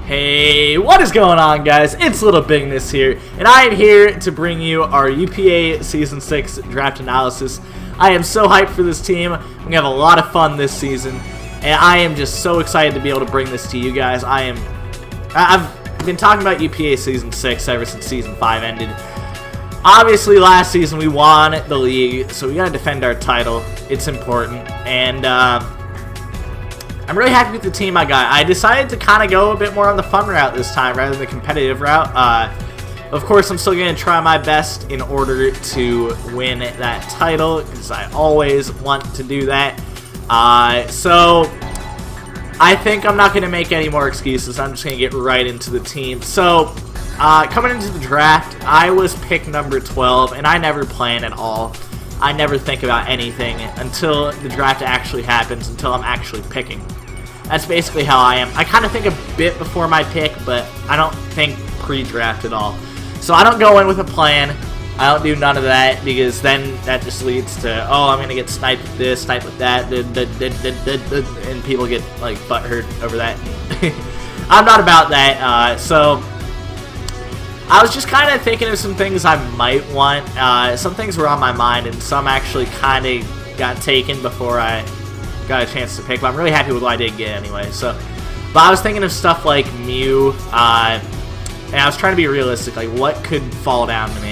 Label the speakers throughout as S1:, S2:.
S1: Hey, what is going on, guys? It's LittleBigness here, and I am here to bring you our UPA Season 6 draft analysis. I am so hyped for this team. We're going to have a lot of fun this season, and I am just so excited to be able to bring this to you guys. I've been talking about UPA Season 6 ever since Season 5 ended. Obviously, last season we won the league, so we got to defend our title. It's important, and I'm really happy with the team I got. I decided to kind of go a bit more on the fun route this time rather than the competitive route. Of course, I'm still going to try my best in order to win that title because I always want to do that. So I think I'm not going to make any more excuses. I'm just going to get right into the team. So coming into the draft, I was pick number 12, and I never plan at all. I never think about anything until the draft actually happens, until I'm actually picking. That's basically how I am. I kind of think a bit before my pick, but I don't think pre-draft at all. So I don't go in with a plan. I don't do none of that, because then that just leads to, oh, I'm going to get sniped with this, sniped with that, and people get, like, butthurt over that. I'm not about that, so I was just kind of thinking of some things I might want. Some things were on my mind, and some actually kind of got taken before I got a chance to pick. But I'm really happy with what I did get anyway. But I was thinking of stuff like Mew, and I was trying to be realistic, like what could fall down to me.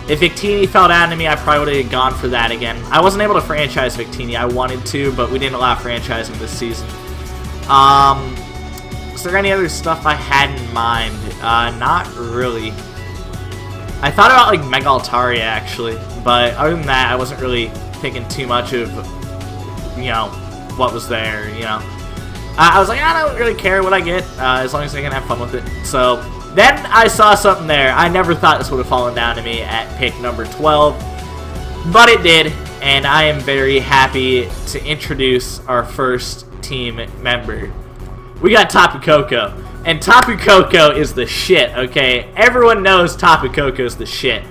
S1: If Victini fell down to me, I probably would have gone for that again. I wasn't able to franchise Victini. I wanted to, but we didn't allow franchising this season. Is there any other stuff I had in mind? Not really. I thought about like Mega Altaria actually, but other than that, I wasn't really thinking too much of, you know, what was there, you know. I was like, I don't really care what I get, as long as I can have fun with it. So then I saw something there. I never thought this would have fallen down to me at pick number 12, but it did, and I am very happy to introduce our first team member. We got Tapu Koko, and Tapu Koko is the shit, okay? Everyone knows Tapu Koko is the shit.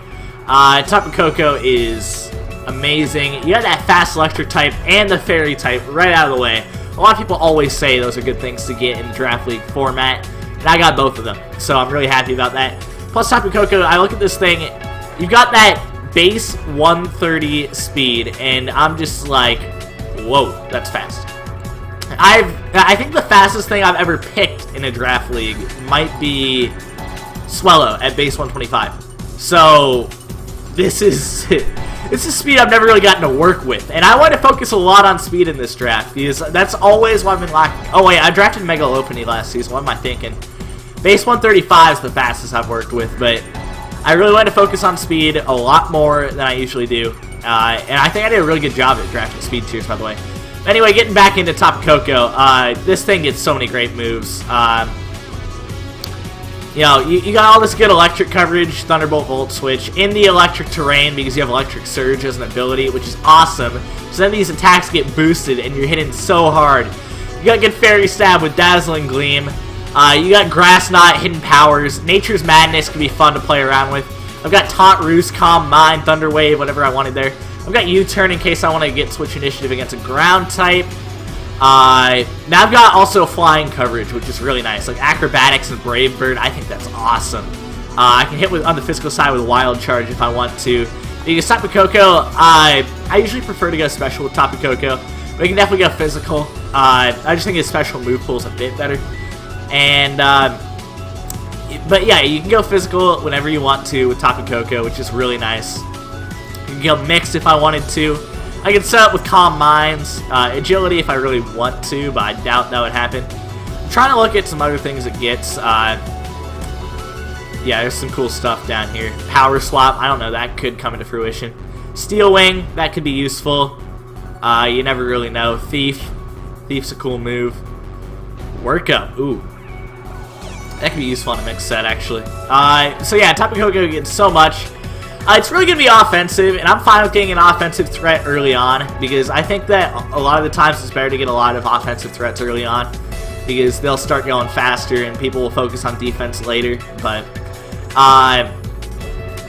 S1: Tapu Koko is amazing. You got that fast electric type and the fairy type right out of the way. A lot of people always say those are good things to get in the draft league format, and I got both of them, so I'm really happy about that. Plus Tapu Koko, I look at this thing, you got that base 130 speed, and I'm just like, whoa, that's fast. I think the fastest thing I've ever picked in a draft league might be Swellow at base 125. So this is speed I've never really gotten to work with, and I want to focus a lot on speed in this draft because that's always what I've been lacking. Oh wait, I drafted Mega Lopunny last season. What am I thinking? Base 135 is the fastest I've worked with, but I really want to focus on speed a lot more than I usually do, and I think I did a really good job at drafting speed tiers, by the way. Anyway, getting back into Tapu Koko, this thing gets so many great moves. You know, you got all this good electric coverage, Thunderbolt, Volt Switch, in the electric terrain because you have Electric Surge as an ability, which is awesome. So then these attacks get boosted and you're hitting so hard. You got good Fairy Stab with Dazzling Gleam. You got Grass Knot, Hidden Powers. Nature's Madness can be fun to play around with. I've got Taunt, Roost, Calm Mind, Thunder Wave, whatever I wanted there. I've got U-Turn in case I want to get Switch Initiative against a ground type. Now I've got also flying coverage, which is really nice. Like Acrobatics and Brave Bird, I think that's awesome. I can hit on the physical side with Wild Charge if I want to. Because Tapu Koko, I usually prefer to go special with Tapu Koko, but you can definitely go physical. I just think his special move pool is a bit better. And but yeah, you can go physical whenever you want to with Tapu Koko, which is really nice. You can go mixed if I wanted to. I can set up with Calm Minds, Agility if I really want to, but I doubt that would happen. I'm trying to look at some other things it gets. Yeah, there's some cool stuff down here. Power Swap, I don't know, that could come into fruition. Steel Wing, that could be useful. You never really know. Thief's a cool move. Work Up, ooh. That could be useful on a mixed set, actually. So yeah, Tapu Koko gets so much. It's really going to be offensive, and I'm fine with getting an offensive threat early on, because I think that a lot of the times it's better to get a lot of offensive threats early on, because they'll start going faster, and people will focus on defense later, but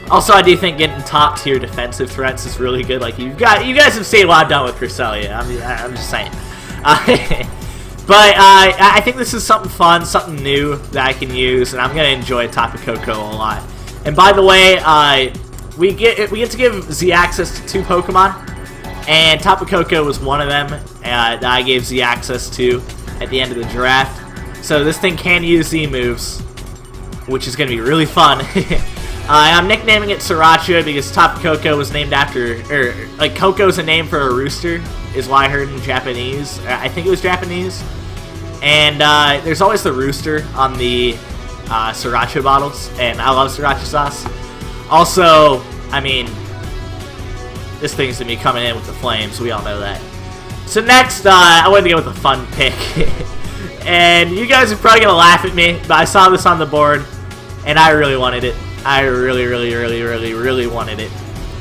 S1: also I do think getting top-tier defensive threats is really good. Like, you guys have seen what I've done with Cresselia, I'm just saying. But I think this is something fun, something new that I can use, and I'm gonna enjoy Tapu Koko a lot. And by the way, we get to give Z access to 2 Pokemon, and Tapu Koko was one of them that I gave Z access to at the end of the draft. So this thing can use Z moves, which is gonna be really fun. I'm nicknaming it Sriracha because Tapu Koko was named after, like Koko's a name for a rooster, is why I heard in Japanese. I think it was Japanese. And there's always the rooster on the Sriracha bottles, and I love Sriracha sauce. Also, I mean, this thing's gonna be coming in with the flames, we all know that. So next, I wanted to go with a fun pick. And you guys are probably gonna laugh at me, but I saw this on the board, and I really wanted it. I really wanted it.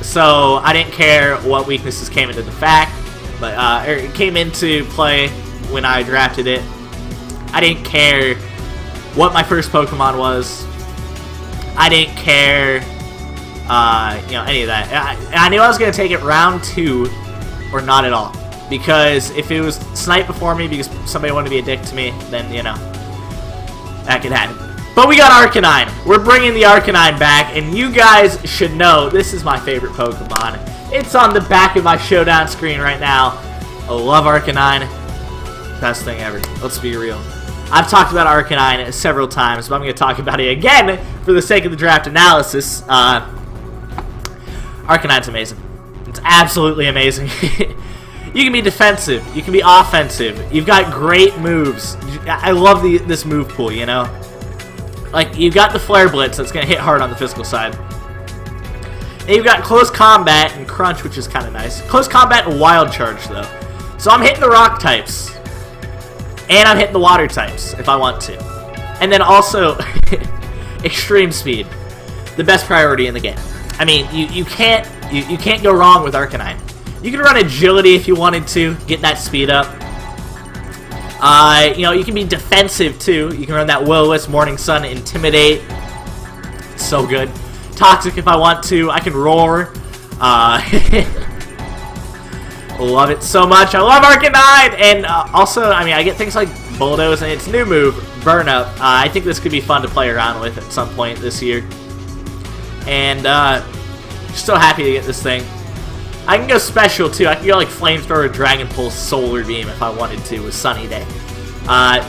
S1: So I didn't care what weaknesses came into the fact, but or it came into play when I drafted it. I didn't care what my first Pokemon was. I didn't care, you know, any of that. I knew I was gonna take it round 2, or not at all. Because if it was sniped before me because somebody wanted to be a dick to me, then you know that could happen. But we got Arcanine. We're bringing the Arcanine back, and you guys should know this is my favorite Pokemon. It's on the back of my showdown screen right now. I love Arcanine. Best thing ever. Let's be real. I've talked about Arcanine several times, but I'm going to talk about it again for the sake of the draft analysis. Arcanine's amazing. It's absolutely amazing. You can be defensive. You can be offensive. You've got great moves. I love this move pool, you know? Like, you've got the Flare Blitz that's going to hit hard on the physical side. And you've got Close Combat and Crunch, which is kind of nice. Close Combat and Wild Charge, though. So I'm hitting the Rock types. And I'm hitting the Water types, if I want to. And then also, Extreme Speed. The best priority in the game. I mean, you can't go wrong with Arcanine. You can run Agility if you wanted to, get that speed up. You know, you can be defensive too. You can run that Will-O-Wisp, Morning Sun, Intimidate. So good. Toxic if I want to. I can Roar. Love it so much. I love Arcanine! And also, I mean, I get things like Bulldoze and its new move, Burn Up. I think this could be fun to play around with at some point this year. And just so happy to get this thing. I can go special too. I can go like Flamethrower, Dragon Pulse, Solar Beam if I wanted to with Sunny Day.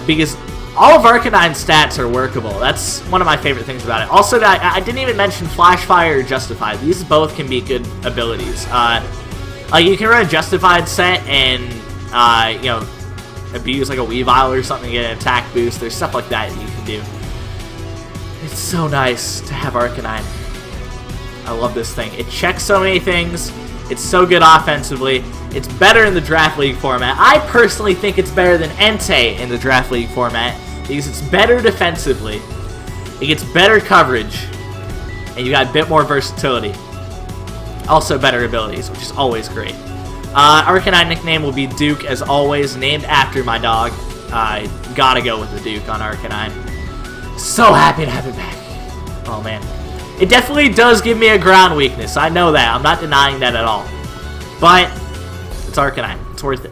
S1: Because all of Arcanine's stats are workable. That's one of my favorite things about it. Also, I didn't even mention Flash Fire or Justified. These both can be good abilities. Like you can run a Justified set and you know, abuse like a Weavile or something to get an attack boost. There's stuff like that you can do. It's so nice to have Arcanine. I love this thing. It checks so many things. It's so good offensively. It's better in the Draft League format. I personally think it's better than Entei in the Draft League format because it's better defensively. It gets better coverage, and you got a bit more versatility. Also better abilities, which is always great. Arcanine nickname will be Duke, as always, named after my dog. I gotta go with the Duke on Arcanine. So happy to have it back. Oh man. It definitely does give me a ground weakness. I know that. I'm not denying that at all. But it's Arcanine. It's worth it.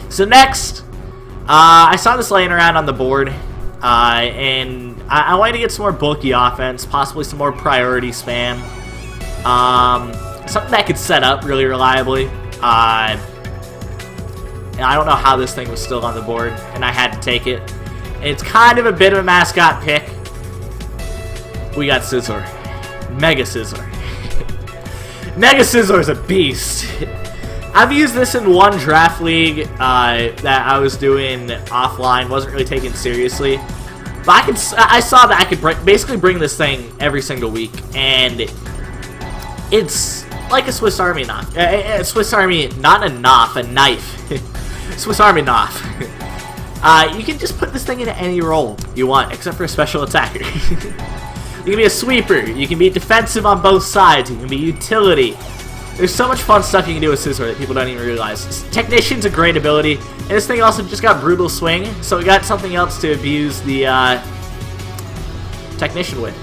S1: So next, I saw this laying around on the board, and I wanted to get some more bulky offense, possibly some more priority spam. Something that could set up really reliably. And I don't know how this thing was still on the board, and I had to take it. And it's kind of a bit of a mascot pick. We got Scizor. Mega Scizor. Mega Scizor is a beast. I've used this in one draft league that I was doing offline. Wasn't really taken seriously. But I saw that I could basically bring this thing every single week. And it's like a Swiss Army knife. Swiss Army, not a knife, a knife. Swiss Army knife. You can just put this thing into any role you want, except for a special attacker. You can be a sweeper, you can be defensive on both sides, you can be utility. There's so much fun stuff you can do with Scizor that people don't even realize. Technician's a great ability, and this thing also just got Brutal Swing, so we got something else to abuse the Technician with.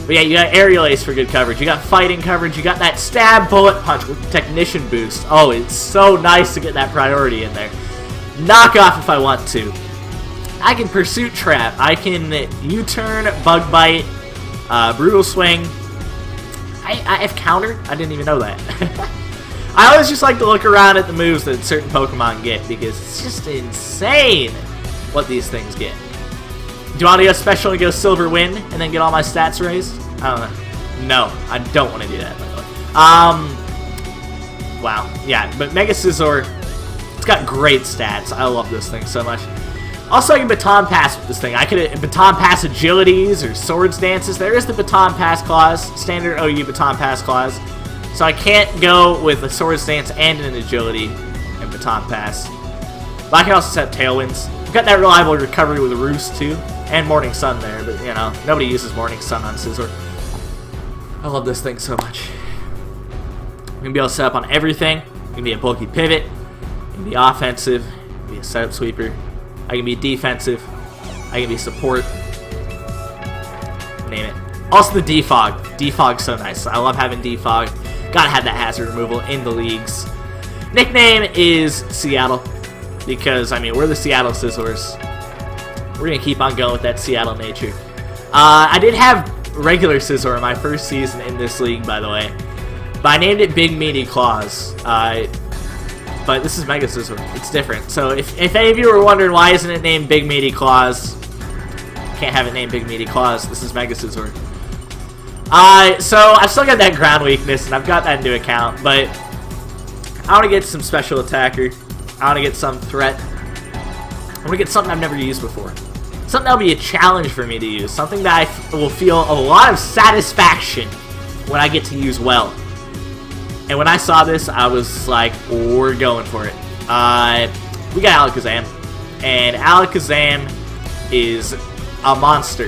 S1: But yeah, you got Aerial Ace for good coverage, you got Fighting coverage, you got that Stab Bullet Punch with Technician boost. Oh, it's so nice to get that priority in there. knock off if I want to. I can pursuit trap. I can U-turn, bug bite, brutal swing. I have counter. I didn't even know that. I always just like to look around at the moves that certain Pokemon get because it's just insane what these things get. Do you want to go special and go Silver Wind and then get all my stats raised? I don't know. No, I don't want to do that, by the way. Wow. Yeah, but Mega Scizor, it's got great stats. I love this thing so much. Also, I can Baton Pass with this thing. I could Baton Pass Agilities or Swords Dances. There is the Baton Pass clause, standard OU Baton Pass clause. So I can't go with a Swords Dance and an Agility and Baton Pass. But I can also set Tailwinds. I've got that reliable recovery with Roost too, and Morning Sun there, but you know, nobody uses Morning Sun on Scizor. I love this thing so much. I'm going to be able to set up on everything. I'm going to be a bulky pivot. I'm going to be offensive. I'm going to be a setup sweeper. I can be defensive. I can be support. Name it. Also the Defog. Defog's so nice. I love having Defog. Gotta have that hazard removal in the leagues. Nickname is Seattle. Because, I mean, we're the Seattle Scizors. We're going to keep on going with that Seattle nature. I did have regular Scizor in my first season in this league, by the way. But I named it Big Meaty Claws. But this is Mega Scizor. It's different. So if any of you were wondering why isn't it named Big Meaty Claws, can't have it named Big Meaty Claws. This is Mega Scizor. So I've still got that ground weakness, and I've got that into account. But I want to get some special attacker. I want to get some threat. I want to get something I've never used before. Something that'll be a challenge for me to use. Something that I will feel a lot of satisfaction when I get to use well. And when I saw this, I was like, we're going for it. We got Alakazam. And Alakazam is a monster.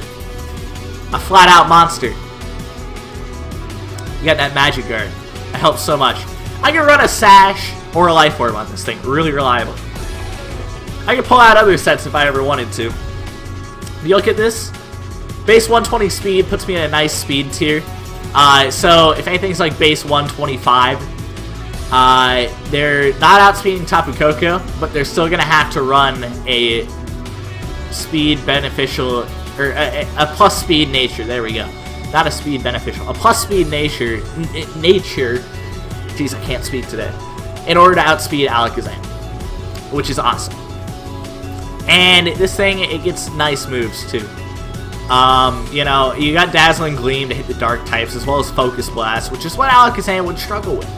S1: A flat-out monster. You got that Magic Guard. That helps so much. I can run a Sash or a Life Orb on this thing. Really reliable. I can pull out other sets if I ever wanted to. If you look at this, base 120 speed puts me in a nice speed tier. So if anything's like base 125, they're not outspeeding Tapu Koko, but they're still going to have to run a speed beneficial, or a plus speed nature. There we go. Not a speed beneficial. A plus speed nature. Jeez, I can't speak today. In order to outspeed Alakazam, which is awesome. And this thing, it gets nice moves too. You know, you got Dazzling Gleam to hit the dark types, as well as Focus Blast, which is what Alakazam would struggle with,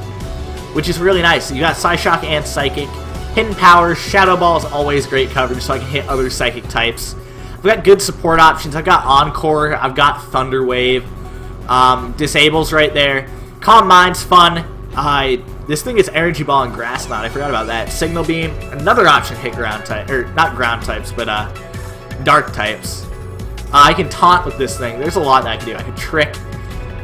S1: which is really nice. You got Psyshock and Psychic. Hidden Power, Shadow Ball is always great coverage, so I can hit other Psychic types. I've got good support options. I've got Encore. I've got Thunder Wave. Disables right there. Calm Mind's fun. This thing is Energy Ball and Grass Knot. I forgot about that. Signal Beam, another option to hit ground type, or not ground types, but dark types. I can taunt with this thing. There's a lot that I can do. I can trick.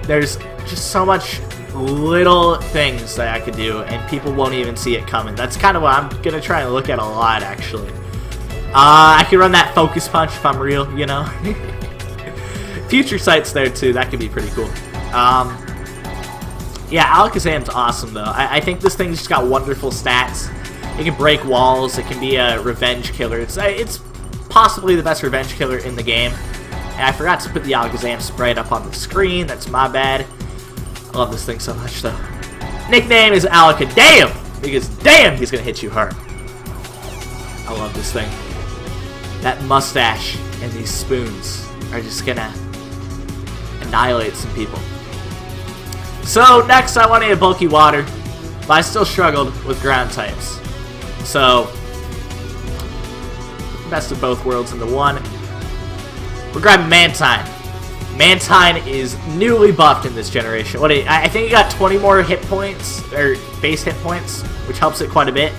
S1: There's just so much little things that I could do, and people won't even see it coming. That's kind of what I'm going to try and look at a lot, actually. I can run that Focus Punch if I'm real, you know. Future Sight's there, too. That could be pretty cool. Yeah, Alakazam's awesome, though. I think this thing's just got wonderful stats. It can break walls. It can be a revenge killer. It's possibly the best revenge killer in the game. And I forgot to put the Alakazam sprite up on the screen. That's my bad. I love this thing so much, though. Nickname is Alakadam, because damn, he's going to hit you hard. I love this thing. That mustache and these spoons are just going to annihilate some people. So, next I wanted a bulky water, but I still struggled with ground types. So, best of both worlds into one. We're grabbing Mantine. Mantine is newly buffed in this generation. I think it got 20 more hit points, or base hit points, which helps it quite a bit.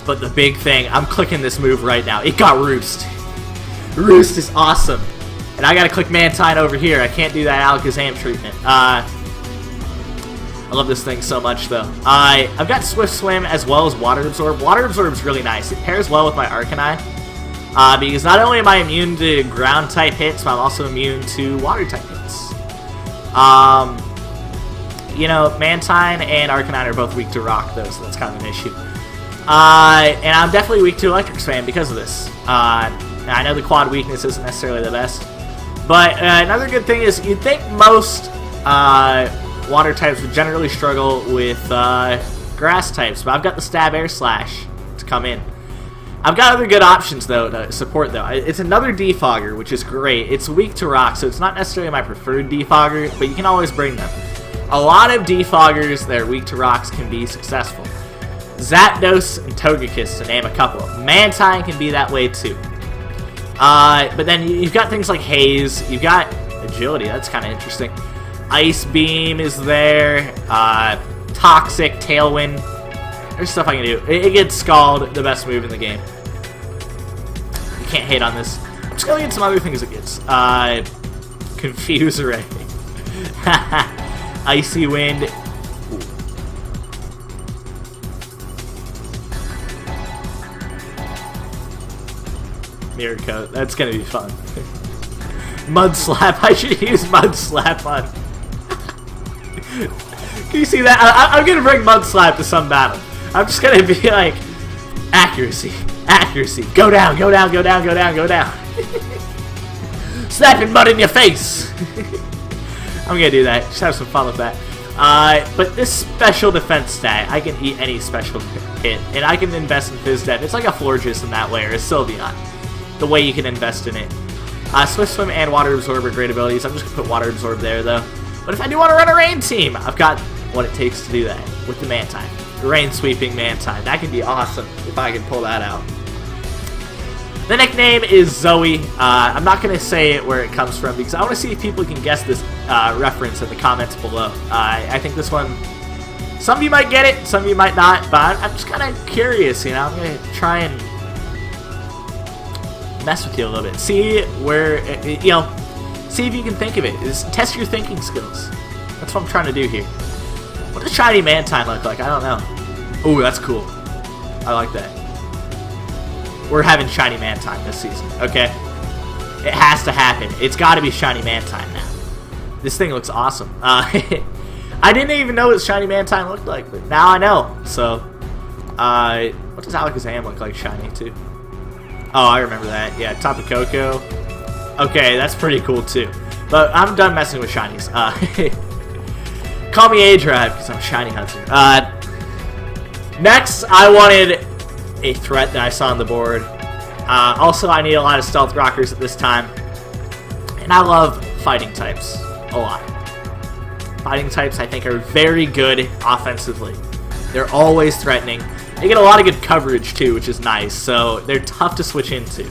S1: But the big thing, I'm clicking this move right now. It got Roost. Roost is awesome. And I gotta click Mantine over here. I can't do that Alakazam treatment. I love this thing so much, though. I've got Swift Swim as well as Water Absorb. Water Absorb is really nice. It pairs well with my Arcanine. Because not only am I immune to ground-type hits, but I'm also immune to water-type hits. You know, Mantine and Arcanine are both weak to rock, though, so that's kind of an issue. And I'm definitely weak to electric spam because of this. I know the quad weakness isn't necessarily the best. But another good thing is you'd think most water types would generally struggle with grass types. But I've got the stab air slash to come in. I've got other good options, though, to support, though. It's another defogger, which is great. It's weak to rock, so it's not necessarily my preferred defogger, but you can always bring them. A lot of defoggers that are weak to rocks can be successful. Zapdos and Togekiss, to name a couple. Mantine can be that way, too. But then you've got things like Haze. You've got Agility. That's kind of interesting. Ice Beam is there. Toxic, Tailwind. There's stuff I can do. It gets Scald, the best move in the game. You can't hate on this. I'm just gonna get some other things it gets. Confuse Ray. Icy Wind. Mirror Coat. That's gonna be fun. Mud Slap. I should use Mud Slap on. Can you see that? I'm gonna bring Mud Slap to some battle. I'm just gonna be like, accuracy, accuracy, go down, go down, go down, go down, go down. Slapping mud in your face. I'm gonna do that. Just have some fun with that. But this special defense stat, I can eat any special hit, and I can invest in Phys Def. It's like a Florges in that way, or a Sylveon. The way you can invest in it. Swift Swim and Water Absorb are great abilities. I'm just gonna put Water Absorb there, though. But if I do want to run a Rain team, I've got what it takes to do that with the Mantine. Rain Sweeping Mantine. That could be awesome if I can pull that out. The nickname is Zoe. I'm not going to say it where it comes from because I want to see if people can guess this reference in the comments below. I think this one, some of you might get it, some of you might not, but I'm just kind of curious, you know. I'm going to try and mess with you a little bit. See where, you know, see if you can think of it. Just test your thinking skills. That's what I'm trying to do here. What does Shiny Mantine look like? I don't know. Ooh, that's cool. I like that. We're having Shiny Mantine this season, okay? It has to happen. It's got to be Shiny Mantine now. This thing looks awesome. I didn't even know what Shiny Mantine looked like, but now I know. So, what does Alakazam look like shiny, too? Oh, I remember that. Yeah, Tapu Koko. Okay, that's pretty cool, too. But I'm done messing with shinies. Call me A-Drive, because I'm a shiny hunter. Next, I wanted a threat that I saw on the board. Also, I need a lot of Stealth Rockers at this time. And I love fighting types a lot. Fighting types, I think, are very good offensively. They're always threatening. They get a lot of good coverage, too, which is nice. So, they're tough to switch into.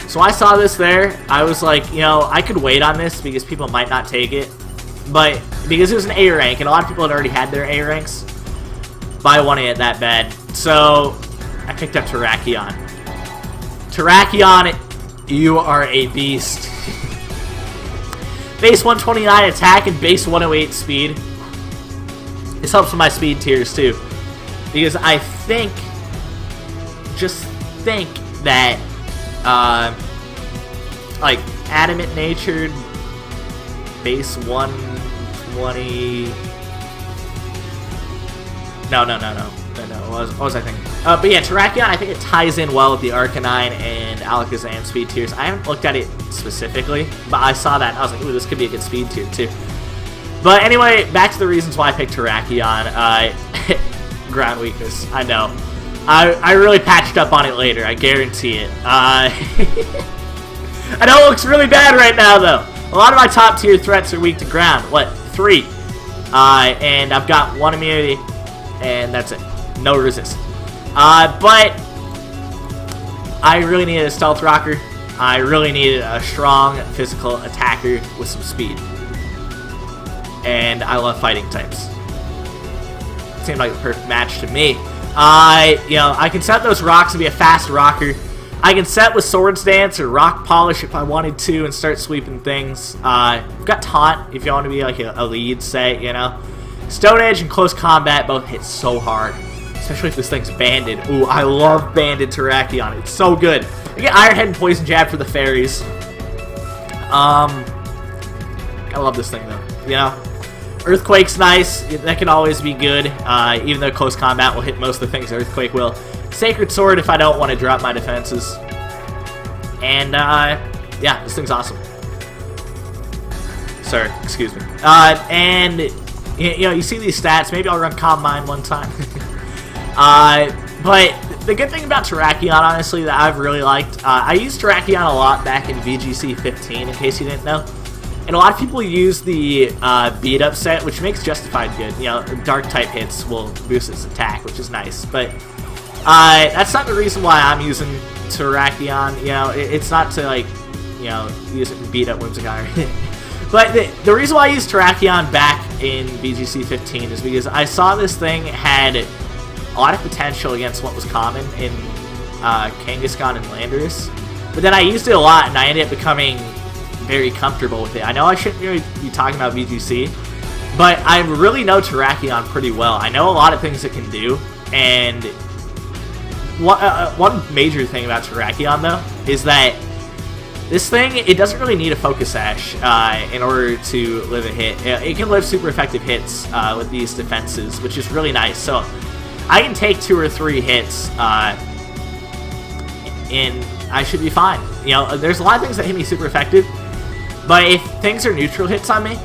S1: So, I saw this there. I was like, you know, I could wait on this because people might not take it. But because it was an A rank, and a lot of people had already had their A ranks, but I wanted it that bad. So, I picked up Terrakion. Terrakion, you are a beast. Base 129 attack and base 108 speed. This helps with my speed tiers, too. Because I think, just think that, like, Adamant Natured, base 120... No, what was I thinking? But yeah, Terrakion, I think it ties in well with the Arcanine and Alakazam speed tiers. I haven't looked at it specifically, but I saw that and I was like, ooh, this could be a good speed tier too. But anyway, back to the reasons why I picked Terrakion. Ground weakness, I know. I really patched up on it later, I guarantee it. I know it looks really bad right now though. A lot of my top tier threats are weak to ground. What? 3. And I've got 1 immunity, and that's it. No resist. But I really needed a Stealth Rocker. I really needed a strong physical attacker with some speed. And I love fighting types. Seemed like the perfect match to me. You know, I can set those rocks to be a fast rocker. I can set with Swords Dance or Rock Polish if I wanted to and start sweeping things. I've got Taunt if you want to be like a lead set, you know. Stone Edge and Close Combat both hit so hard. Especially if this thing's banded. Ooh, I love banded Terrakion. It's so good. I get Iron Head and Poison Jab for the fairies. I love this thing though, you know. Earthquake's nice. That can always be good, even though close combat will hit most of the things Earthquake will. Sacred Sword if I don't want to drop my defenses. And, yeah, this thing's awesome. Sorry, excuse me. And, you know, you see these stats. Maybe I'll run Calm Mind one time. But the good thing about Terrakion, honestly, that I've really liked, I used Terrakion a lot back in VGC 15, in case you didn't know. And a lot of people use the beat-up set, which makes Justified good. You know, Dark-type hits will boost its attack, which is nice. But that's not the reason why I'm using Terrakion. You know, it's not to, like, you know, use it to beat up Whimsicott. But the reason why I used Terrakion back in VGC 15 is because I saw this thing had a lot of potential against what was common in Kangaskhan and Landorus. But then I used it a lot, and I ended up becoming very comfortable with it. I know I shouldn't really be talking about VGC, but I really know Terrakion pretty well. I know a lot of things it can do, and one major thing about Terrakion, though, is that this thing, it doesn't really need a Focus Sash in order to live a hit. It can live super effective hits with these defenses, which is really nice. So I can take 2 or 3 hits, and I should be fine. You know, there's a lot of things that hit me super effective, but if things are neutral hits on me,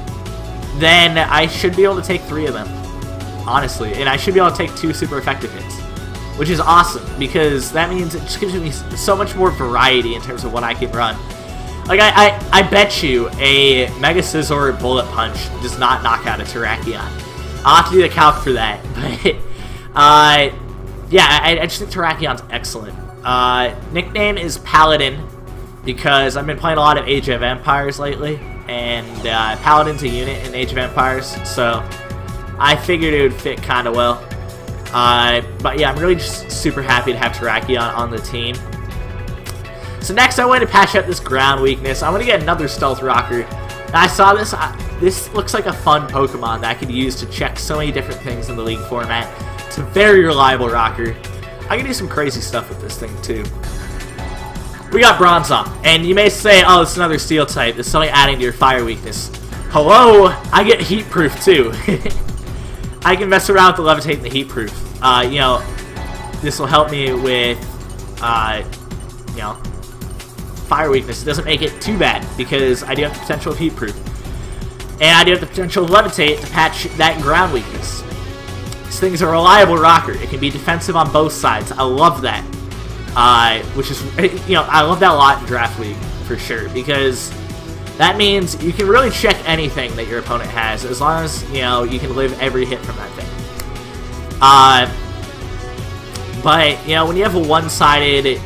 S1: then I should be able to take 3 of them, honestly. And I should be able to take 2 super effective hits, which is awesome, because that means it just gives me so much more variety in terms of what I can run. Like, I bet you a Mega Scizor Bullet Punch does not knock out a Terrakion. I'll have to do the calc for that, but yeah, I just think Terrakion's excellent. Nickname is Paladin, because I've been playing a lot of Age of Empires lately, and Paladin's a unit in Age of Empires, so I figured it would fit kind of well. But yeah, I'm really just super happy to have Terrakion on the team. So next, I want to patch up this ground weakness. I want to get another Stealth Rocker. And I saw this. This looks like a fun Pokemon that I could use to check so many different things in the League format. It's a very reliable rocker. I can do some crazy stuff with this thing, too. We got Bronzong. And you may say, oh, it's another Steel type. It's something adding to your Fire weakness. Hello? I get Heat Proof, too. I can mess around with the Levitate and the Heat Proof. You know, this will help me with, you know, Fire weakness. It doesn't make it too bad, because I do have the potential of Heat Proof. And I do have the potential of Levitate to patch that ground weakness. This thing's a reliable rocker. It can be defensive on both sides. I love that. Which is, you know, I love that a lot in Draft League, for sure, because that means you can really check anything that your opponent has, as long as, you know, you can live every hit from that thing. But, you know, when you have a one-sided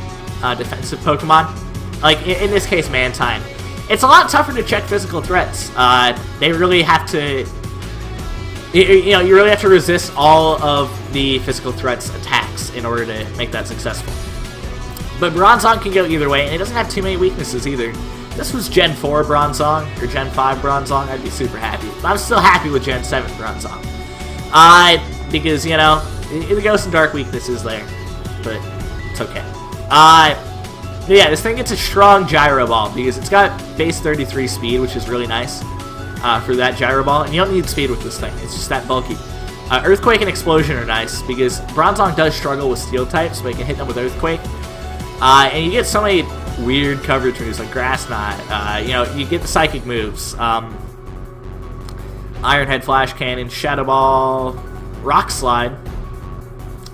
S1: defensive Pokemon, like in this case Mantine, it's a lot tougher to check physical threats. They really have to, you know, you really have to resist all of the physical threats attacks in order to make that successful. But Bronzong can go either way, and it doesn't have too many weaknesses either. If this was Gen 4 Bronzong, or Gen 5 Bronzong, I'd be super happy. But I'm still happy with Gen 7 Bronzong. Because, you know, the Ghost and Dark weakness is there. But it's okay. But yeah, this thing gets a strong Gyro Ball, because it's got base 33 speed, which is really nice for that Gyro Ball. And you don't need speed with this thing. It's just that bulky. Earthquake and Explosion are nice, because Bronzong does struggle with Steel types, but you can hit them with Earthquake. And you get so many weird coverage moves, like Grass Knot. You know, you get the Psychic moves. Iron Head, Flash Cannon, Shadow Ball, Rock Slide.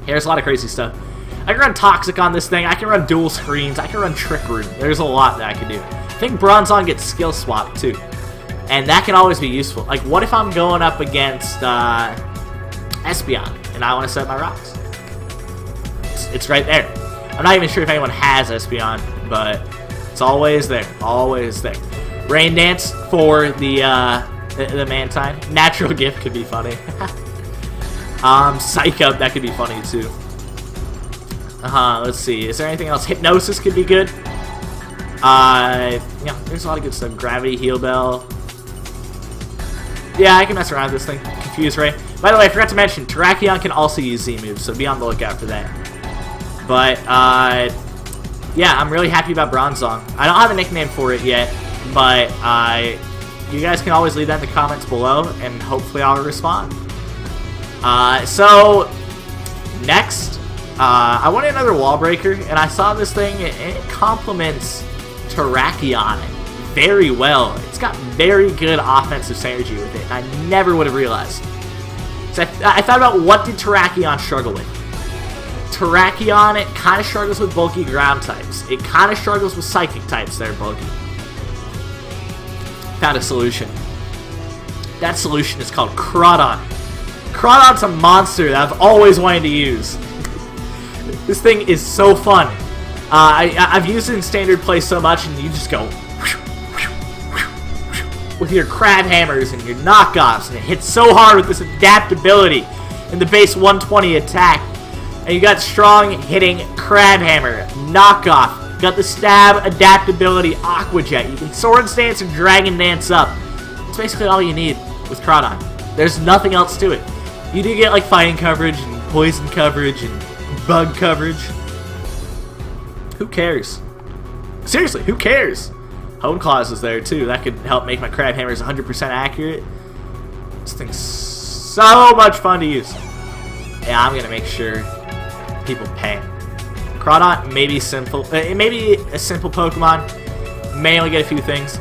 S1: Yeah, there's a lot of crazy stuff. I can run Toxic on this thing. I can run Dual Screens. I can run Trick Room. There's a lot that I can do. I think Bronzong gets Skill Swap, too. And that can always be useful. Like, what if I'm going up against Espeon, and I want to set my rocks? It's right there. I'm not even sure if anyone has Espeon, but it's always there. Always there. Rain Dance for the Mantine. Natural Gift could be funny. Psych Up, that could be funny too. Let's see. Is there anything else? Hypnosis could be good. Yeah, there's a lot of good stuff. Gravity, Heal Bell. Yeah, I can mess around with this thing. Confuse Ray. By the way, I forgot to mention, Terrakion can also use Z moves, so be on the lookout for that. But, yeah, I'm really happy about Bronzong. I don't have a nickname for it yet, but you guys can always leave that in the comments below, and hopefully I'll respond. So, next, I wanted another wall breaker, and I saw this thing, and it complements Terrakion very well. It's got very good offensive synergy with it, and I never would have realized. So I thought about, what did Terrakion struggle with? Terrakion, it kind of struggles with bulky ground types. It kind of struggles with psychic types that are bulky. Found a solution. That solution is called Crawdon. Crawdon's a monster that I've always wanted to use. This thing is so fun. I've used it in standard play so much, and you just go with your crab hammers and your knockoffs, and it hits so hard with this adaptability and the base 120 attack. And you got strong hitting crab hammer, knockoff. You got the stab adaptability aqua jet. You can swords dance and dragon dance up. That's basically all you need with Crawdon. There's nothing else to it. You do get like fighting coverage and poison coverage and bug coverage. Who cares? Seriously, who cares? Hone Claws is there too. That could help make my crab hammers 100% accurate. This thing's so much fun to use. Yeah, I'm gonna make sure people pay. Crawdon may be simple. It may be a simple Pokemon. May only get a few things,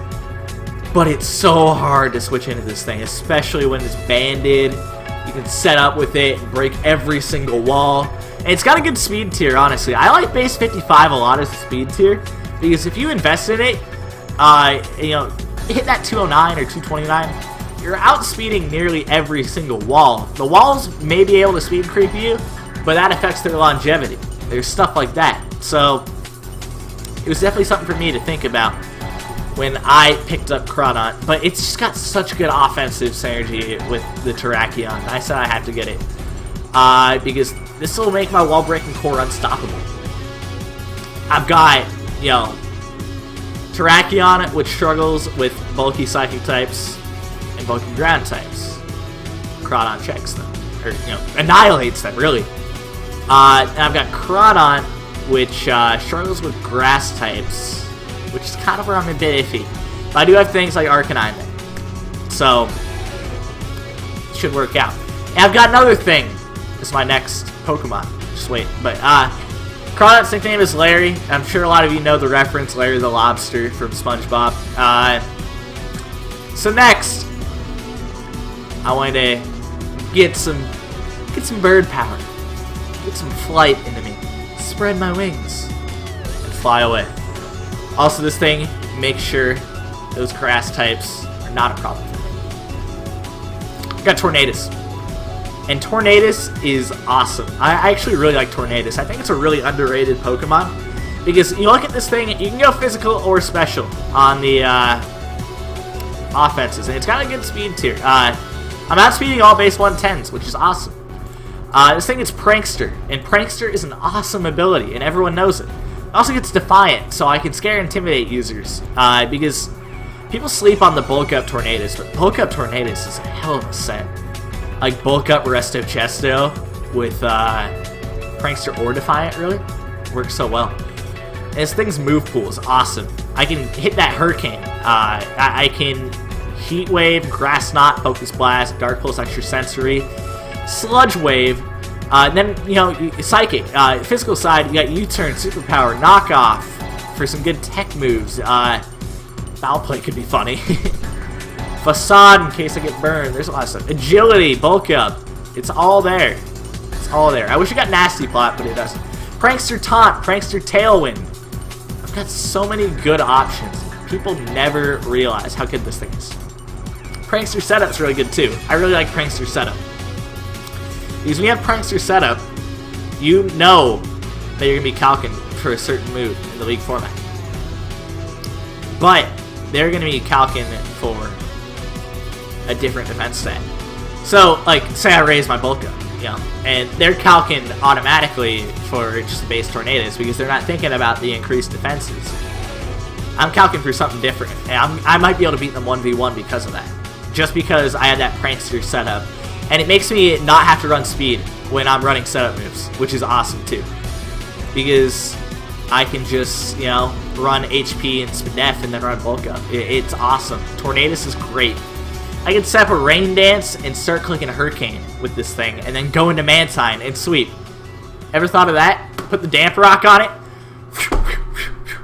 S1: but it's so hard to switch into this thing, especially when it's banded. You can set up with it and break every single wall. And it's got a good speed tier, honestly. I like base 55 a lot as a speed tier, because if you invest in it, you know, hit that 209 or 229, you're outspeeding nearly every single wall. The walls may be able to speed creep you, but that affects their longevity. There's stuff like that. So it was definitely something for me to think about when I picked up Crawdon. But it's just got such good offensive synergy with the Terrakion. I said I had to get it. Because this will make my wall breaking core unstoppable. I've got, you know, Terrakion, which struggles with bulky psychic types and bulky ground types. Crawdon checks them, or, you know, annihilates them, really. And I've got Crawdon, which struggles with grass types, which is kind of where I'm a bit iffy. But I do have things like Arcanine there, so it should work out. And I've got another thing. This is my next Pokemon. Just wait. But Crawdon's nickname is Larry. I'm sure a lot of you know the reference, Larry the Lobster from SpongeBob. So next, I wanted to get some bird power, get some flight into me, spread my wings, and fly away. Also, this thing makes sure those grass types are not a problem for me. I got Tornadus. And Tornadus is awesome. I actually really like Tornadus. I think it's a really underrated Pokemon, because you look at this thing, you can go physical or special on the offenses, and it's got a good speed tier. I'm outspeeding all base 110s, which is awesome. This thing is Prankster, and Prankster is an awesome ability, and everyone knows it. It also gets Defiant, so I can scare and intimidate users, because people sleep on the Bulk Up Tornadus, but Bulk Up Tornadus is a hell of a set. Like Bulk Up Resto Chesto with Prankster or Defiant, really works so well. And this thing's move pool is awesome. I can hit that Hurricane. I can Heat Wave, Grass Knot, Focus Blast, Dark Pulse, Extra Sensory, Sludge Wave. Then, you know, Psychic. Physical side, you got U-Turn, Superpower, Knockoff for some good tech moves. Foul Play could be funny. Facade in case I get burned. There's a lot of stuff. Agility, Bulk Up. It's all there. It's all there. I wish it got Nasty Plot, but it doesn't. Prankster Taunt, Prankster Tailwind. I've got so many good options. People never realize how good this thing is. Prankster Setup's really good too. I really like Prankster Setup. Because when you have Prankster Setup, you know that you're going to be calcing for a certain move in the league format. But they're going to be calcing for a different defense stat. So, like, say I raise my Bulk Up, you know, and they're calcing automatically for just base Tornadus because they're not thinking about the increased defenses. I'm calcing for something different, and I might be able to beat them 1v1 because of that. Just because I had that Prankster setup. And it makes me not have to run speed when I'm running setup moves, which is awesome too. Because I can just, you know, run HP and Spadef and then run bulk up. It's awesome. Tornadus is great. I can set up a Rain Dance and start clicking Hurricane with this thing and then go into Mantine and sweep. Ever thought of that? Put the Damp Rock on it.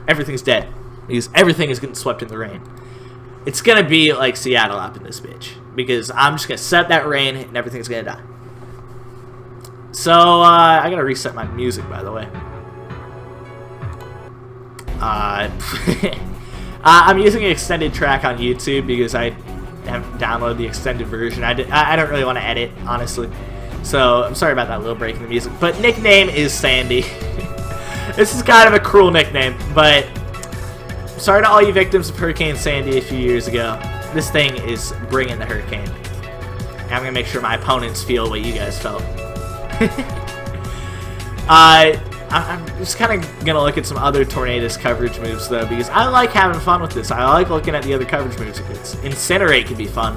S1: Everything's dead because everything is getting swept in the rain. It's going to be like Seattle up in this bitch because I'm just going to set that rain and everything's going to die. So, I got to reset my music, by the way. I'm using an extended track on YouTube because I haven't downloaded the extended version. I don't really want to edit, honestly. So, I'm sorry about that little break in the music. But nickname is Sandy. This is kind of a cruel nickname, but sorry to all you victims of Hurricane Sandy a few years ago. This thing is bringing the hurricane. And I'm going to make sure my opponents feel what you guys felt. I'm just kind of going to look at some other Tornadus coverage moves, though, because I like having fun with this. I like looking at the other coverage moves. Incinerate could be fun.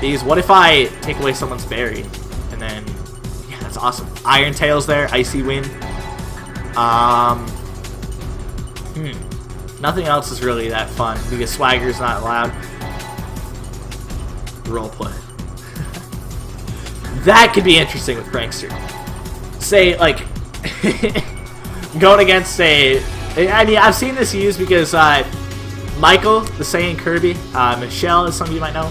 S1: Because what if I take away someone's berry? And then, yeah, that's awesome. Iron Tail's there, Icy Wind. Nothing else is really that fun because Swagger's not allowed. Roleplay. That could be interesting with Prankster. Say, like, going against I mean, I've seen this used because Michael, the Saiyan Kirby, Michelle, as some of you might know,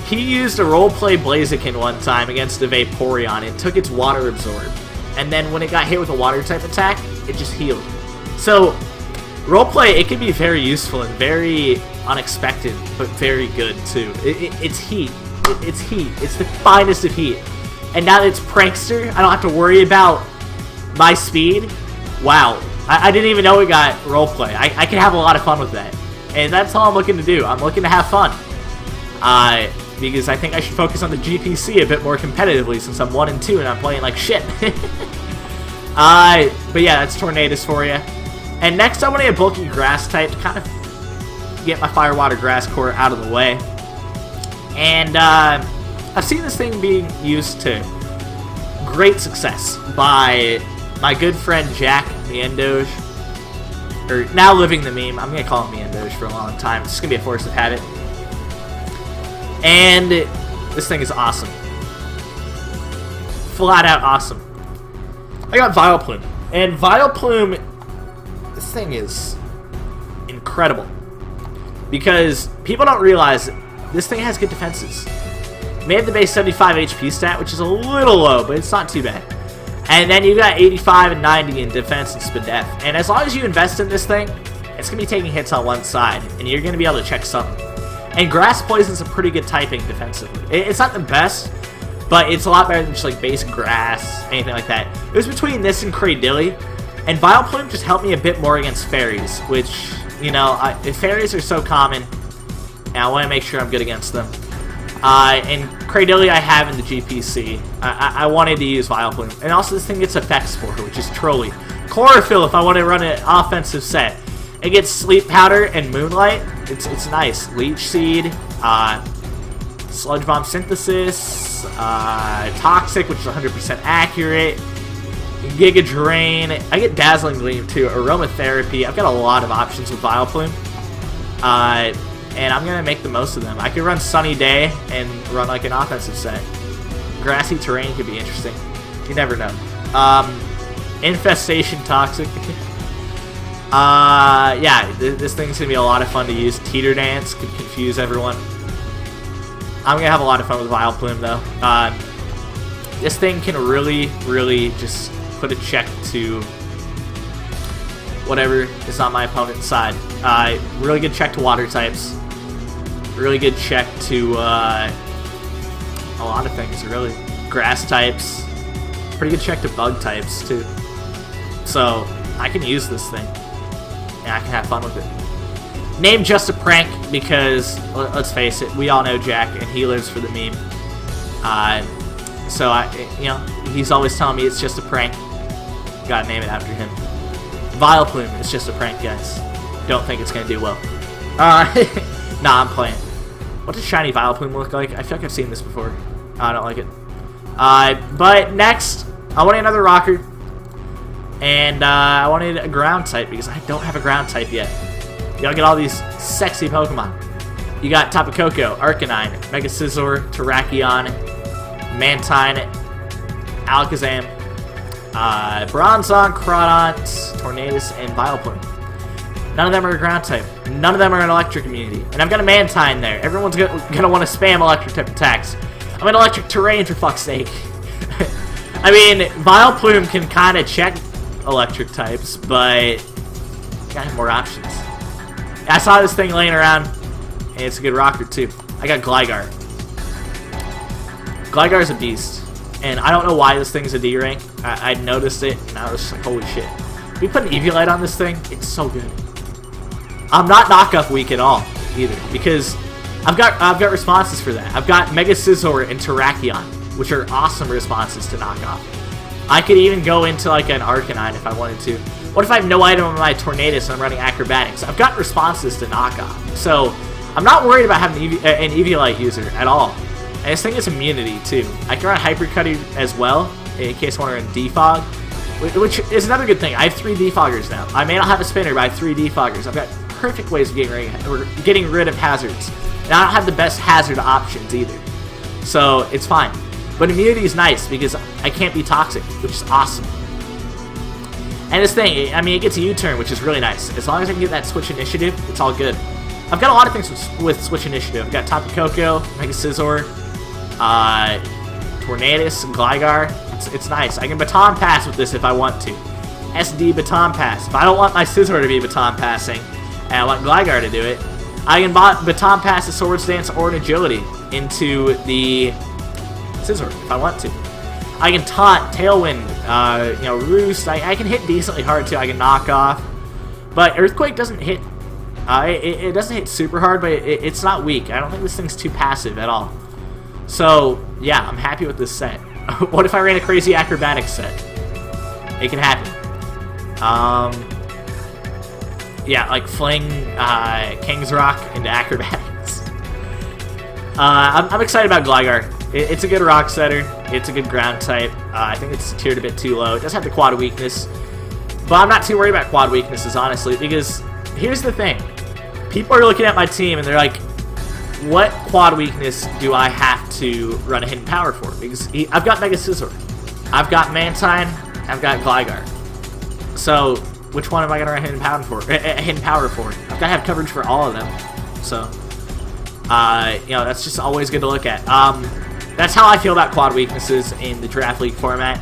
S1: he used a roleplay Blaziken one time against a Vaporeon and took its water absorb. And then when it got hit with a water type attack, it just healed. So, roleplay, it can be very useful and very unexpected, but very good too. It's heat. It's heat. It's the finest of heat. And now that it's Prankster, I don't have to worry about my speed. Wow. I didn't even know we got roleplay. I can have a lot of fun with that. And that's all I'm looking to do. I'm looking to have fun. Because I think I should focus on the GPC a bit more competitively since I'm 1 and 2 and I'm playing like shit. But yeah, that's Tornadus for you. And next I want to get a bulky grass type to kind of get my Fire Water Grass core out of the way. And I've seen this thing being used to great success by my good friend Jack Miendoge. Or now living the meme. I'm going to call him Miendoge for a long time. It's just going to be a force of habit. And this thing is awesome. Flat out awesome. I got Vileplume. And Vileplume, this thing is incredible. Because people don't realize this thing has good defenses. It may have the base 75 HP stat, which is a little low, but it's not too bad. And then you got 85 and 90 in defense and Spadef. And as long as you invest in this thing, it's going to be taking hits on one side, and you're going to be able to check something. And Grass Poison's a pretty good typing defensively. It's not the best, but it's a lot better than just like base Grass, anything like that. It was between this and Cradilly, and Vileplume just helped me a bit more against Fairies, which, you know, Fairies are so common, and I want to make sure I'm good against them. And Cradilly I have in the GPC. I wanted to use Vileplume. And also this thing gets effects for her, which is Trolly. Chlorophyll if I want to run an offensive set. It gets Sleep Powder and Moonlight. It's nice. Leech Seed, Sludge Bomb Synthesis, Toxic, which is 100% accurate, Giga Drain. I get Dazzling Gleam too, Aromatherapy. I've got a lot of options with Vileplume. And I'm going to make the most of them. I could run Sunny Day and run like an offensive set. Grassy Terrain could be interesting. You never know. Infestation Toxic. Yeah, this thing's going to be a lot of fun to use. Teeter Dance could confuse everyone. I'm going to have a lot of fun with Vileplume, though. This thing can really, really just put a check to whatever is on my opponent's side. Really good check to water types. Really good check to a lot of things, really. Grass types. Pretty good check to bug types, too. So, I can use this thing. And I can have fun with it. Named Just a Prank because, let's face it, we all know Jack, and he lives for the meme. So, you know, he's always telling me it's just a prank. Gotta name it after him. Vileplume is just a prank, guys. Don't think it's gonna do well. Nah, I'm playing. What does shiny Vileplume look like? I feel like I've seen this before. I don't like it. But next, I want another rocker. And I wanted a ground type because I don't have a ground type yet. Y'all get all these sexy Pokemon. You got Tapu Koko, Arcanine, Mega Scizor, Terrakion, Mantine, Alakazam, Bronzong, Crawdont, Tornadus, and Vileplume. None of them are a ground type. None of them are an electric immunity. And I've got a Mantine there. Everyone's gonna want to spam electric type attacks. I'm an electric terrain, for fuck's sake. I mean, Vileplume can kind of check electric types, but gotta have more options. I saw this thing laying around, and it's a good rocker too. I got Gligar. Gligar's a beast, and I don't know why this thing's a D rank. I noticed it, and I was just like, holy shit. We put an Eviolite on this thing, it's so good. I'm not knockoff weak at all, either, because I've got responses for that. I've got Mega Scizor and Terrakion, which are awesome responses to knockoff. I could even go into like an Arcanine if I wanted to. What if I have no item on my Tornadus and I'm running Acrobatics? I've got responses to knockoff, so I'm not worried about having an Eviolite user at all. And this thing is immunity too. I can run Hypercutty as well in case I want to run Defog, which is another good thing. I have 3 Defoggers now. I may not have a spinner, but I have 3 Defoggers. I've got perfect ways of getting rid of hazards. And I don't have the best hazard options either, so it's fine. But immunity is nice because I can't be toxic, which is awesome. And this thing, I mean, it gets a U-turn, which is really nice. As long as I can get that Switch Initiative, it's all good. I've got a lot of things with Switch Initiative. I've got Tapu Koko, Mega Scizor, Tornadus, Gligar. It's nice. I can Baton Pass with this if I want to. SD Baton Pass. If I don't want my Scizor to be Baton Passing, and I want Gligar to do it, I can Baton Pass a Swords Dance or an Agility into the Scizor if I want to. I can taunt, Tailwind, Roost. I can hit decently hard too. I can knock off, but Earthquake doesn't hit. It doesn't hit super hard, but it's not weak. I don't think this thing's too passive at all. So yeah, I'm happy with this set. What if I ran a crazy Acrobatics set? It can happen. Yeah, like fling King's Rock into Acrobatics. I'm excited about Gligar. It's a good rock setter. It's a good ground type. I think it's tiered a bit too low. It does have the quad weakness, but I'm not too worried about quad weaknesses, honestly, because here's the thing. People are looking at my team and they're like, what quad weakness do I have to run a hidden power for? Because I've got Mega Scizor, I've got Mantine, I've got Gligar. So which one am I going to run hidden power for? I've got to have coverage for all of them. So, that's just always good to look at. That's how I feel about quad weaknesses in the Draft League format.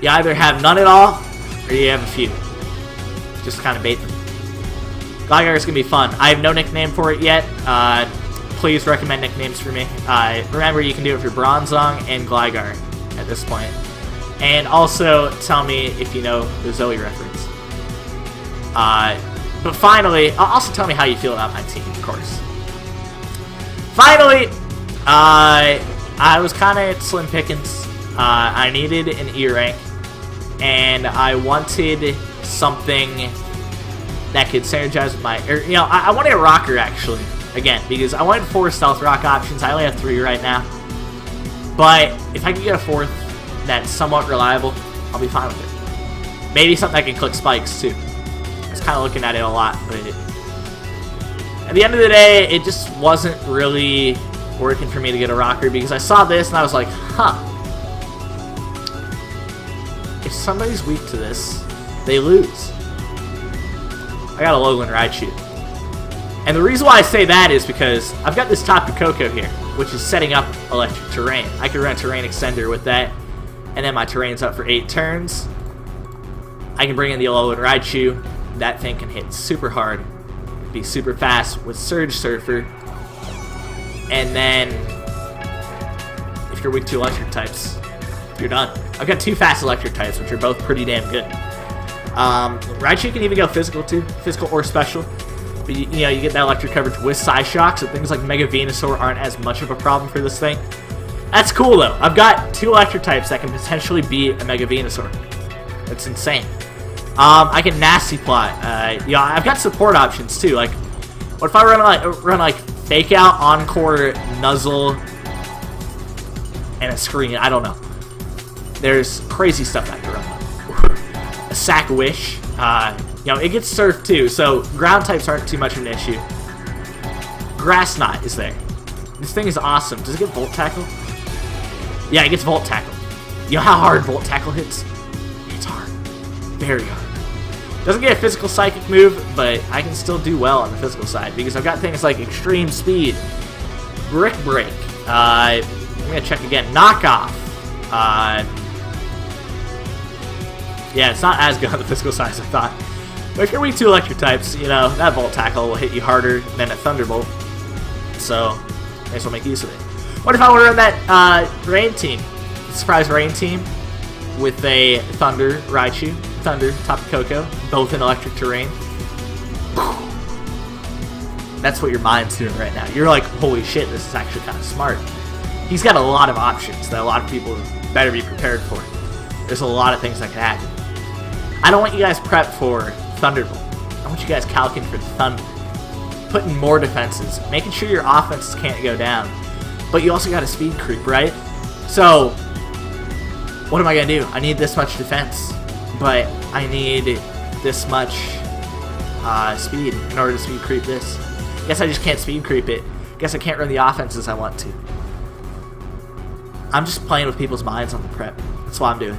S1: You either have none at all, or you have a few. Just kind of bait them. Gligar is going to be fun. I have no nickname for it yet. Please recommend nicknames for me. Remember, you can do it for Bronzong and Gligar at this point. And also, tell me if you know the Zoe reference. But finally, also tell me how you feel about my team, of course. Finally, I was kind of slim pickings. I needed an E rank, and I wanted something that could synergize with my, I wanted a rocker actually, again, because I wanted 4 stealth rock options. I only have 3 right now, but if I could get a 4th that's somewhat reliable, I'll be fine with it. Maybe something that can click spikes too. I was kind of looking at it a lot, but at the end of the day, it just wasn't really working for me to get a rocker, because I saw this and I was like, huh, if somebody's weak to this, they lose. I got a Alolan Raichu. And the reason why I say that is because I've got this Tapu Koko here, which is setting up electric terrain. I could run a terrain extender with that, and then my terrain's up for 8 turns. I can bring in the Alolan Raichu. That thing can hit super hard, be super fast with Surge Surfer. And then, if you're weak to electric types, you're done. I've got 2 fast electric types, which are both pretty damn good. Raichu can even go physical too, physical or special. But you get that electric coverage with Psyshock, so things like Mega Venusaur aren't as much of a problem for this thing. That's cool though. I've got 2 electric types that can potentially beat a Mega Venusaur. That's insane. I can Nasty Plot. I've got support options too. Like, what if I run like Fake Out, Encore, Nuzzle, and a Screen? I don't know. There's crazy stuff I can run. Sack Wish. You know, it gets surf too, so ground types aren't too much of an issue. Grass Knot is there. This thing is awesome. Does it get Volt Tackle? Yeah, it gets Volt Tackle. You know how hard Volt Tackle hits? It's hard. Very hard. Doesn't get a physical psychic move, but I can still do well on the physical side because I've got things like Extreme Speed, Brick Break. I'm going to check again. Knockoff. Yeah, it's not as good on the physical side as I thought. But if you're weak to electric types, you know, that Volt Tackle will hit you harder than a Thunderbolt. So, may as well make use of it. What if I were on that Rain team? Surprise Rain team with a Thunder Raichu, Thunder Tapu Koko, both in electric terrain. That's what your mind's doing right now. You're like, holy shit, this is actually kind of smart. He's got a lot of options that a lot of people better be prepared for. There's a lot of things that can happen. I don't want you guys prepped for Thunderbolt. I want you guys calculating for Thunder. Putting more defenses. Making sure your offenses can't go down. But you also got a speed creep, right? So, what am I going to do? I need this much defense. But I need this much speed in order to speed creep this. Guess I just can't speed creep it. Guess I can't run the offenses I want to. I'm just playing with people's minds on the prep. That's what I'm doing.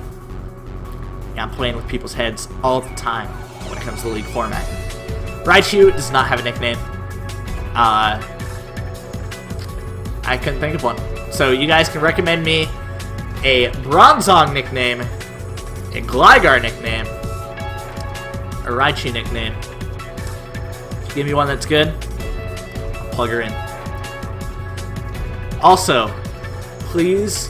S1: Yeah, I'm playing with people's heads all the time when it comes to the league format. Raichu does not have a nickname. I couldn't think of one. So you guys can recommend me a Bronzong nickname, a Gligar nickname, a Raichu nickname. If you give me one that's good, I'll plug her in. Also, please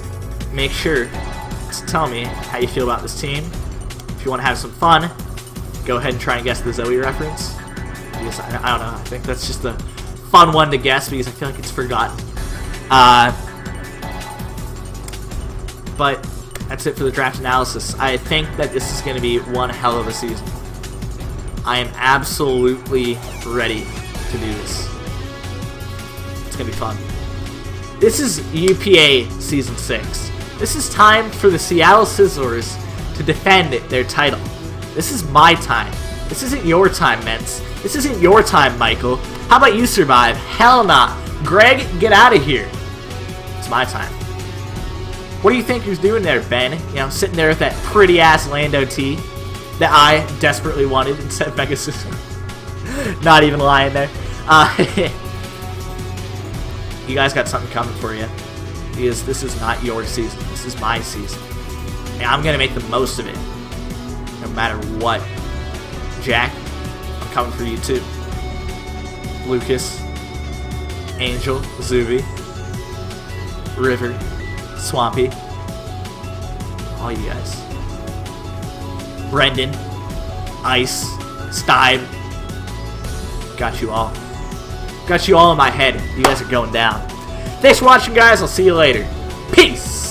S1: make sure to tell me how you feel about this team. If you want to have some fun, go ahead and try and guess the Zoe reference. Because I don't know, I think that's just a fun one to guess because I feel like it's forgotten. But that's it for the draft analysis. I think that this is going to be one hell of a season. I am absolutely ready to do this. It's going to be fun. This is UPA Season 6. This is time for the Seattle Scizors to defend their title. This is my time. This isn't your time, Mets. This isn't your time, Michael. How about you survive? Hell nah. Greg, get out of here. It's my time. What do you think he's doing there, Ben? You know, sitting there with that pretty-ass Lando T that I desperately wanted instead of Mega System. Not even lying there. You guys got something coming for you. Because this is not your season. This is my season. And I'm going to make the most of it. No matter what. Jack, I'm coming for you too. Lucas, Angel, Zuby, River, Swampy, all you guys. Brendan, Ice, Stibe, got you all. Got you all in my head. You guys are going down. Thanks for watching, guys. I'll see you later. Peace!